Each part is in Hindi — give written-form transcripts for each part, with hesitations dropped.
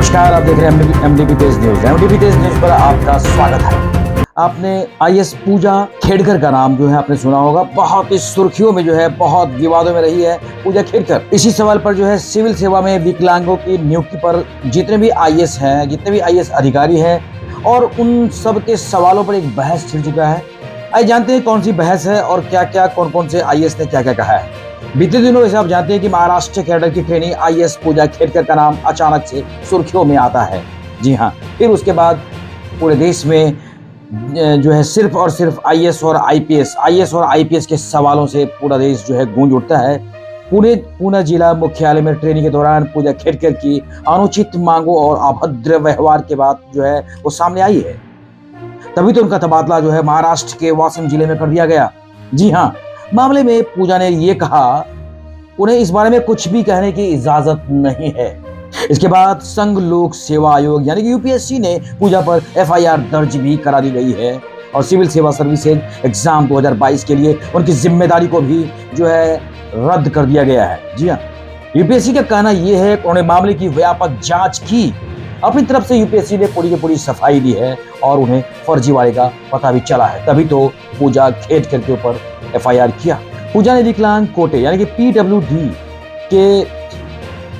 नमस्कार, आप देख रहे हैं एमडीपी तेज न्यूज। एमडीपी तेज न्यूज पर आपका स्वागत है। आपने आईएएस पूजा खेड़कर का नाम जो है आपने सुना होगा। बहुत ही सुर्खियों में जो है, बहुत विवादों में रही है पूजा खेड़कर। इसी सवाल पर जो है सिविल सेवा में विकलांगों की नियुक्ति पर जितने भी आईएएस हैं, जितने भी आईएएस अधिकारी हैं, और उन सब के सवालों पर एक बहस छिड़ चुका है। आइए जानते हैं कौन सी बहस है और क्या क्या कौन कौन से आईएएस ने क्या क्या कहा है। बीते दिनों वैसे आप जानते हैं कि महाराष्ट्र कैडर की ट्रेनी आईएएस पूजा खेड़कर का नाम अचानक से सुर्खियों में आता है। जी हाँ, फिर उसके बाद पूरे देश में जो है सिर्फ और सिर्फ आईएएस और आईपीएस के सवालों से पूरा देश जो है गूंज उठता है। पुणे जिला मुख्यालय में ट्रेनिंग के दौरान पूजा खेड़कर की अनुचित मांगों और अभद्र व्यवहार के बाद जो है वो सामने आई है। तभी तो उनका तबादला जो है महाराष्ट्र के वाशिम जिले में कर दिया गया। जी हाँ, मामले में पूजा ने ये कहा उन्हें इस बारे में कुछ भी कहने की इजाजत नहीं है। इसके बाद संघ लोक सेवा आयोग यानी कि यूपीएससी ने पूजा पर एफआईआर दर्ज भी करा दी गई है और सिविल सेवा सर्विसेज एग्जाम 2022 के लिए उनकी जिम्मेदारी को भी जो है रद्द कर दिया गया है। जी हाँ, यूपीएससी का कहना यह है कि उन्होंने मामले की व्यापक जांच की। अपनी तरफ से यूपीएससी ने पूरी की पूरी सफाई दी है और उन्हें फर्जीवाड़े का पता भी चला है। तभी तो पूजा खेड़कर के ऊपर एफआईआर किया। पूजा ने विकलांग कोटे यानी कि पीडब्ल्यूडी के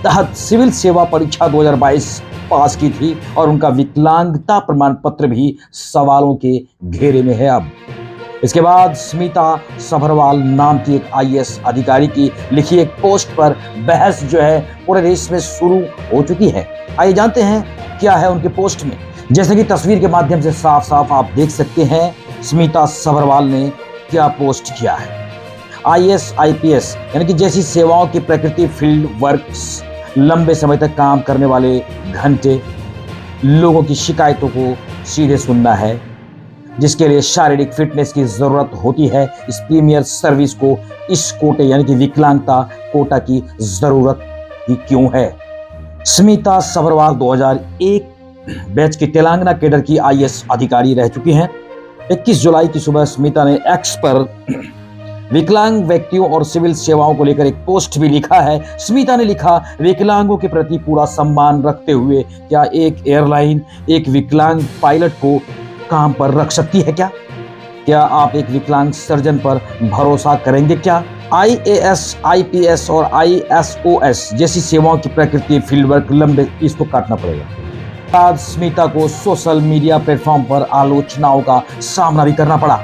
तहत सिविल सेवा परीक्षा 2022 पास की थी और उनका विकलांगता प्रमाण पत्र भी सवालों के घेरे में है। अब इसके बाद स्मिता सभरवाल नाम की एक आईएएस अधिकारी की लिखी एक पोस्ट पर बहस जो है पूरे देश में शुरू हो चुकी है। आइए जानते हैं क्या है उनके पोस्ट में। जैसे कि तस्वीर के माध्यम से साफ साफ आप देख सकते हैं स्मिता सभरवाल ने क्या पोस्ट किया है। आईएएस आईपीएस यानी कि जैसी सेवाओं की प्रकृति फील्ड वर्क्स, लंबे समय तक काम करने वाले घंटे, लोगों की शिकायतों को सीधे सुनना है, जिसके लिए शारीरिक फिटनेस की जरूरत होती है। इस प्रीमियर सर्विस को इस कोटे यानी कि विकलांगता कोटा की जरूरत ही क्यों है। स्मिता सभरवाल 2001 बैच की तेलंगाना कैडर की आईएएस अधिकारी रह चुकी हैं। 21 जुलाई की सुबह स्मिता ने एक्स पर विकलांग व्यक्तियों और सिविल सेवाओं को लेकर एक पोस्ट भी लिखा है। स्मिता ने लिखा, विकलांगों के प्रति पूरा सम्मान रखते हुए क्या एक एयरलाइन एक विकलांग पायलट को काम पर रख सकती है क्या आप एक विकलांग सर्जन पर भरोसा करेंगे क्या? आईएएस आईपीएस और आईएसओएस जैसी सेवाओं की प्रकृति फील्ड वर्क लंबे, इसको काटना पड़ेगा। आज स्मिता को सोशल मीडिया प्लेटफॉर्म पर आलोचनाओं का सामना भी करना पड़ा।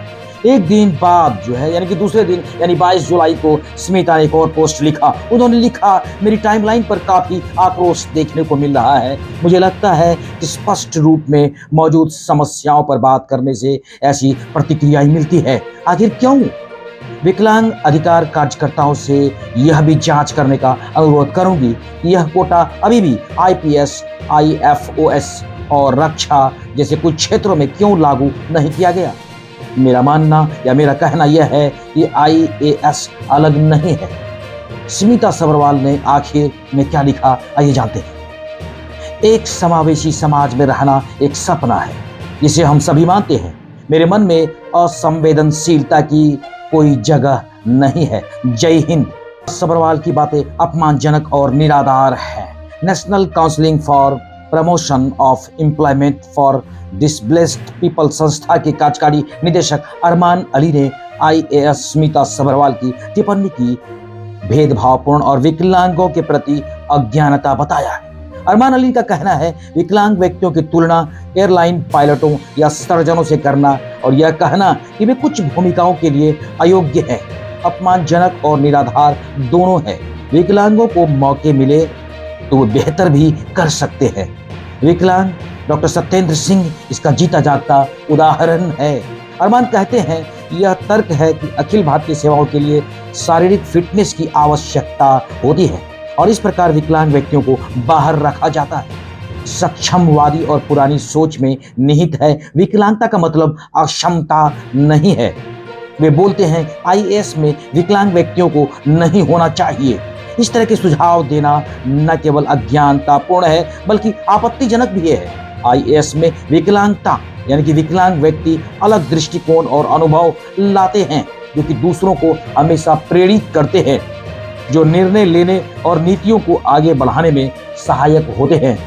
एक दिन बाद जो है यानी कि दूसरे दिन यानी 22 जुलाई को स्मिता ने एक और पोस्ट लिखा। उन्होंने लिखा, मेरी टाइमलाइन पर काफी आक्रोश देखने को मिल रहा है। मुझे लगता है कि स्पष्ट रूप में मौजूद समस्याओं पर बात करने से ऐसी प्रतिक्रियाएं मिलती है। आखिर क्यों? विकलांग अधिकार कार्यकर्ताओं से यह भी जांच करने का अनुरोध करूंगी कि यह कोटा अभी भी आईपीएस, आईएफओएस और रक्षा जैसे कुछ क्षेत्रों में क्यों लागू नहीं किया गया। मेरा मानना या मेरा कहना यह है कि आईएएस अलग नहीं है। स्मिता सभरवाल ने आखिर में क्या लिखा, आइए जानते हैं। एक समावेशी समाज में रहना एक सपना है जिसे हम सभी मानते हैं। मेरे मन में असंवेदनशीलता की कोई जगह नहीं है। जय हिंद। सभरवाल की बातें अपमानजनक और निराधार हैं। National counselling for promotion of employment for displaced people संस्था के कार्यकारी निदेशक अरमान अली ने आईएएस स्मिता सभरवाल की टिप्पणी की भेदभावपूर्ण और विकलांगों के प्रति अज्ञानता बताया है। अरमान अली का कहना है, विकलांग व्यक्तियों की तुलना एयरलाइन पायलटों या सर्जनों से करना और यह कहना कि वे कुछ भूमिकाओं के लिए अयोग्य हैं, अपमानजनक और निराधार दोनों है। विकलांगों को मौके मिले तो वे बेहतर भी कर सकते हैं। विकलांग डॉक्टर सत्येंद्र सिंह इसका जीता जागता उदाहरण है। अरमान कहते हैं, यह तर्क है कि अखिल भारतीय सेवाओं के लिए शारीरिक फिटनेस की आवश्यकता होती है और इस प्रकार विकलांग व्यक्तियों को बाहर रखा जाता है। सक्षमवादी और पुरानी सोच में निहित है। विकलांगता का मतलब अक्षमता नहीं है। वे बोलते हैं आईएएस में विकलांग व्यक्तियों को नहीं होना चाहिए। इस तरह के सुझाव देना न केवल अज्ञानतापूर्ण है बल्कि आपत्तिजनक भी है। आईएएस में विकलांगता यानी कि विकलांग व्यक्ति अलग दृष्टिकोण और अनुभव लाते हैं जो कि दूसरों को हमेशा प्रेरित करते हैं, जो निर्णय लेने और नीतियों को आगे बढ़ाने में सहायक होते हैं।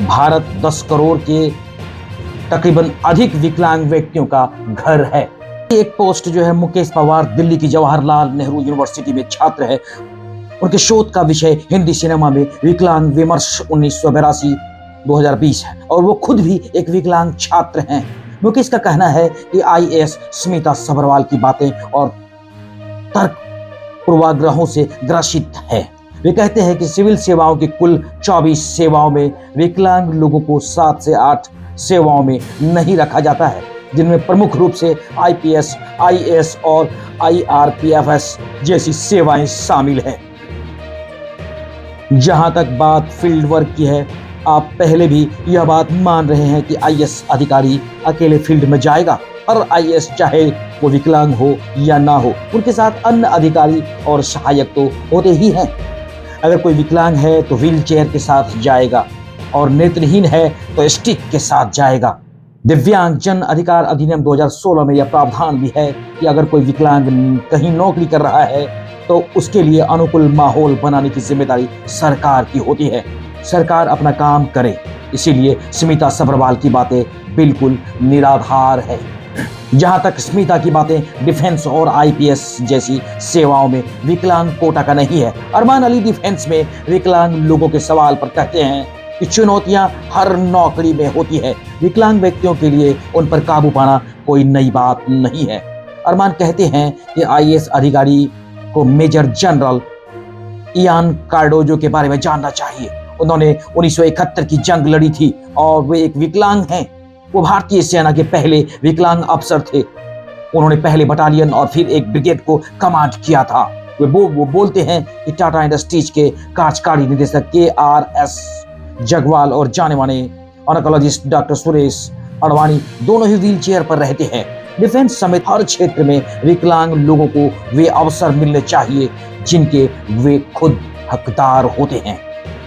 भारत 10 करोड़ के तकरीबन अधिक विकलांग व्यक्तियों का घर है। एक पोस्ट जो है, मुकेश पवार दिल्ली की जवाहरलाल नेहरू यूनिवर्सिटी में छात्र है। उनके शोध का विषय हिंदी सिनेमा में विकलांग विमर्श 1982-2020 है और वो खुद भी एक विकलांग छात्र हैं। मुकेश का कहना है कि आईएएस स्मिता सभरवाल की बातें और तर्क पूर्वाग्रहों से ग्रसित है। वे कहते हैं कि सिविल सेवाओं की कुल 24 सेवाओं में विकलांग लोगों को 7 से 8 सेवाओं में नहीं रखा जाता है, जिनमें प्रमुख रूप से आईपीएस, आईएएस और आईआरपीएफएस जैसी सेवाएं शामिल हैं। जहां तक बात फील्ड वर्क की है, आप पहले भी यह बात मान रहे हैं कि आईएएस अधिकारी अकेले फील्ड में जाएगा। और आईएएस चाहे वो विकलांग हो या ना हो, उनके साथ अन्य अधिकारी और सहायक तो होते ही हैं। अगर कोई विकलांग है तो व्हील चेयर के साथ जाएगा और नेत्रहीन है तो स्टिक के साथ जाएगा। दिव्यांग जन अधिकार अधिनियम 2016 में यह प्रावधान भी है कि अगर कोई विकलांग कहीं नौकरी कर रहा है तो उसके लिए अनुकूल माहौल बनाने की जिम्मेदारी सरकार की होती है। सरकार अपना काम करे, इसीलिए स्मिता सभरवाल की बातें बिल्कुल निराधार है। जहां तक स्मिता की बातें डिफेंस और आईपीएस जैसी सेवाओं में विकलांग कोटा का नहीं है। अरमान अली डिफेंस में विकलांग लोगों के सवाल पर कहते हैं कि चुनौतियां हर नौकरी में होती है, विकलांग व्यक्तियों के लिए उन पर काबू पाना कोई नई बात नहीं है। अरमान कहते हैं कि आईएएस अधिकारी को मेजर जनरल इयान कार्डोजो के बारे में जानना चाहिए। उन्होंने 1971 की जंग लड़ी थी और वे एक विकलांग हैं। वो भारतीय सेना के पहले विकलांग अफसर थे। उन्होंने पहले बटालियन और फिर एक ब्रिगेड को कमांड किया था। वो बोलते हैं कि टाटा इंडस्ट्रीज के कार्यकारी निदेशक KRS जगवाल और जाने माने ऑनकोलॉजिस्ट डॉक्टर सुरेश अडवाणी दोनों ही व्हील चेयर पर रहते हैं। डिफेंस समेत हर क्षेत्र में विकलांग लोगों को वे अवसर मिलने चाहिए जिनके वे खुद हकदार होते हैं।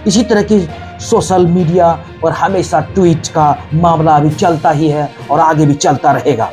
इसी तरह की सोशल मीडिया पर हमेशा ट्वीट का मामला अभी चलता ही है और आगे भी चलता रहेगा।